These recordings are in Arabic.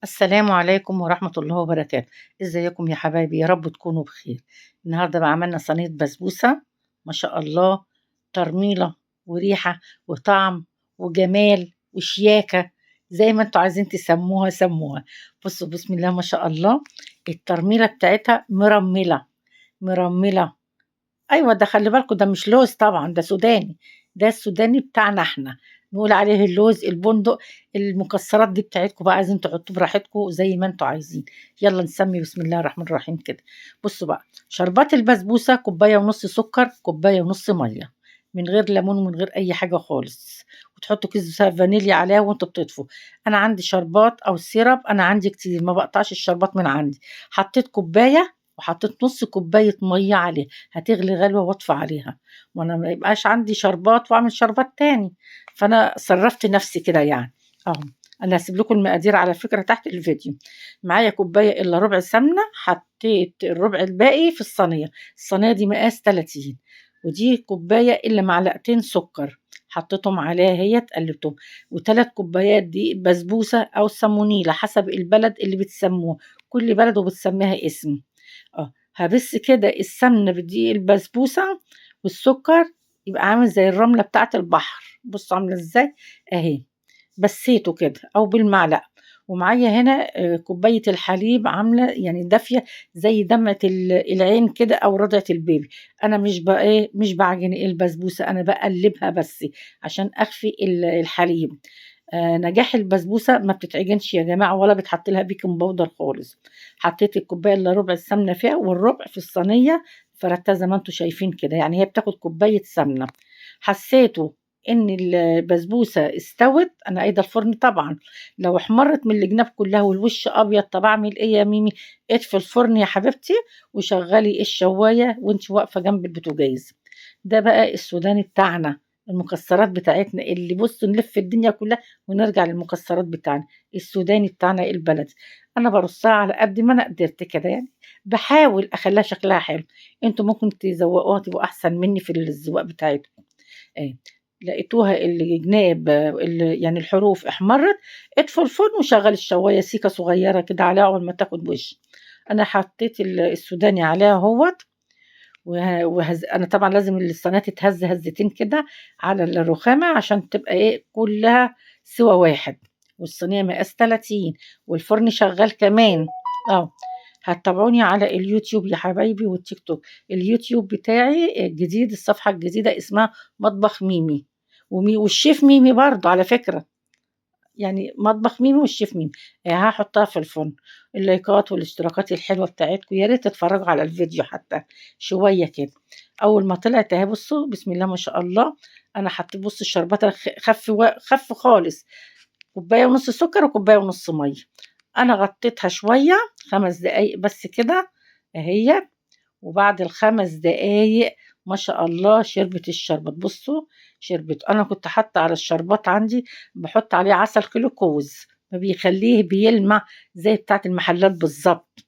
السلام عليكم ورحمة الله وبركاته. ازيكم يا حبايبي؟ يا رب تكونوا بخير. النهاردة بقى عملنا صينية بسبوسة، ما شاء الله، ترميلة وريحة وطعم وجمال وشياكة، زي ما انتوا عايزين تسموها سموها. بصوا بسم الله ما شاء الله، الترميلة بتاعتها مرملة مرملة. ايوه، ده خلي بالكم، ده مش لوز طبعا، ده سوداني. ده السوداني بتاعنا احنا، نقول عليه اللوز، البندق. المكسرات دي بتاعتكم بقى، عايزين تحطوه براحتكم زي ما انتوا عايزين. يلا نسمي بسم الله الرحمن الرحيم كده. بصوا بقى، شربات البسبوسه كوبايه ونص سكر، كوبايه ونص ميه، من غير ليمون ومن غير اي حاجه خالص. وتحطوا كيس فانيليا عليها وانتوا بتطفوا. انا عندي شربات او سيرب، انا عندي كتير، ما بقطعش الشربات من عندي. حطيت كوبايه وحطيت نص كوبايه ميه عليها، هتغلي غلوة واطفي عليها، وانا ما يبقاش عندي شربات واعمل شربات تاني. فانا صرفت نفسي كده يعني. اهو، انا هسيب لكم المقادير على فكرة تحت الفيديو. معايا كوباية الا ربع سمنة، حطيت الربع الباقي في الصينية. الصينية دي مقاس 30. ودي كوباية الا معلقتين سكر، حطيتهم عليها هي قلبتهم. وثلاث كوبايات دي بسبوسة او سمونيلة حسب البلد اللي بتسموه، كل بلد وبتسميها اسم. هابس كده السمنة بدقيق البسبوسة والسكر، يبقى عامل زي الرملة بتاعة البحر. بصوا عاملة ازاي اهي، بسيته كده او بالمعلقة. ومعايا هنا كوباية الحليب عاملة يعني دافية، زي دمعة العين كده او رضعة البيبي. انا مش بقى ايه، مش بعجن البسبوسة، انا بقلبها بس عشان اخفي الحليب. نجاح البسبوسة ما بتتعجنش يا جماعة، ولا بتحط لها بيكنج باودر خالص. حطيت الكوباية الا ربع السمنة فيها، والربع في الصينية فردتها زي ما انتوا شايفين كده، يعني هي بتاخد كوباية سمنة. حسيته ان البسبوسة استوت، انا قايدة الفرن طبعا. لو احمرت من الجناب كلها والوش ابيض، طب اعمل ايه يا ميمي؟ اطفي الفرن يا حبيبتي، وشغلي الشواية وانت واقفة جنب البوتاجاز. ده بقى السوداني بتاعنا، المكسرات بتاعتنا اللي بصوا نلف الدنيا كلها ونرجع للمكسرات بتاعنا. السوداني بتاعنا البلدي، انا برصها على قد ما انا قدرت كده يعني، بحاول اخليها شكلها حلو. انتوا ممكن تزوقوها تبقوا احسن مني في الزواق بتاعتكم. ايه، لقيتوها الجناب يعني الحروف احمرت، اطفوا الفرن وشغل الشوايه سيكه صغيره كده عليها اول ما تاخد وش. انا حطيت السوداني عليها اهوت. انا طبعا لازم الصينيه تتهز هزتين كده على الرخامه عشان تبقى ايه كلها سوا واحد. والصينيه مقاس 30، والفرن شغال كمان. اه، هتتابعوني على اليوتيوب يا حبايبي والتيك توك. اليوتيوب بتاعي الجديد، الصفحه الجديده اسمها مطبخ ميمي، والشيف ميمي برضه على فكره، يعني مطبخ ميمي والشيف ميمي. هحطها في الفرن. اللايكات والاشتراكات الحلوة بتاعتكم، يا ريت تتفرجوا على الفيديو حتى شوية كده. أول ما طلعت اهي بصوا بسم الله ما شاء الله. أنا حطيت بص الشربات خف خف خالص، كوباية ونص سكر وكوباية ونص مية. أنا غطيتها شوية 5 دقايق بس كده اهي. وبعد ال5 دقايق ما شاء الله شربت الشربت. بصوا شربت. انا كنت حاطه على الشربات عندي، بحط عليه عسل كلوكوز، ما بيخليه بيلمع زي بتاعت المحلات بالظبط.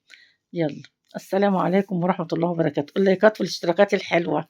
يلا، السلام عليكم ورحمة الله وبركاته. اللايكات والاشتراكات الحلوة.